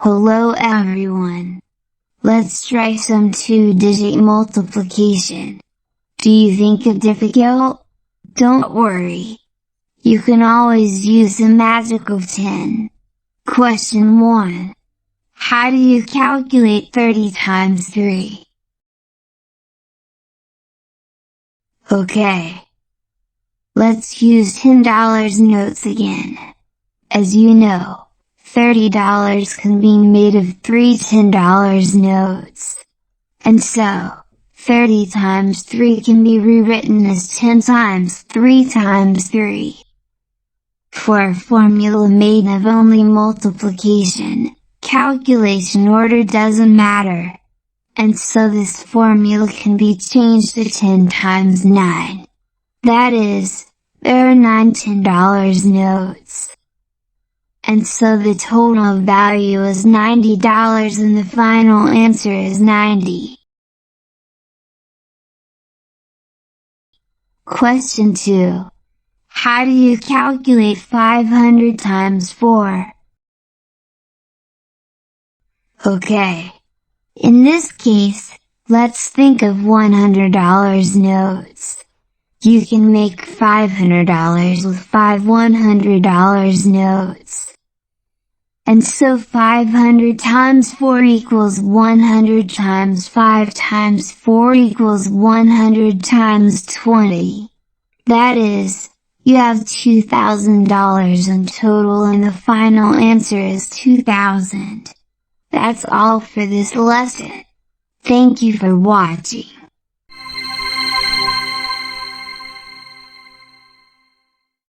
Hello everyone. Let's try some two-digit multiplication. Do you think it difficult? Don't worry. You can always use the magic of 10. Question 1. How do you calculate 30 times 3? Okay. Let's use $10 notes again. As you know, $30 can be made of 3 $10 notes. And so, 30 times 3 can be rewritten as 10 times 3 times 3. For a formula made of only multiplication, calculation order doesn't matter. And so this formula can be changed to 10 times 9. That is, there are 9 $10 notes. And so the total value is $90 and the final answer is 90. Question 2. How do you calculate 500 times 4? Okay. In this case, let's think of $100 notes. You can make $500 with 5 $100 notes. And so 500 times 4 equals 100 times 5 times 4 equals 100 times 20. That is, you have $2,000 in total and the final answer is 2,000. That's all for this lesson. Thank you for watching.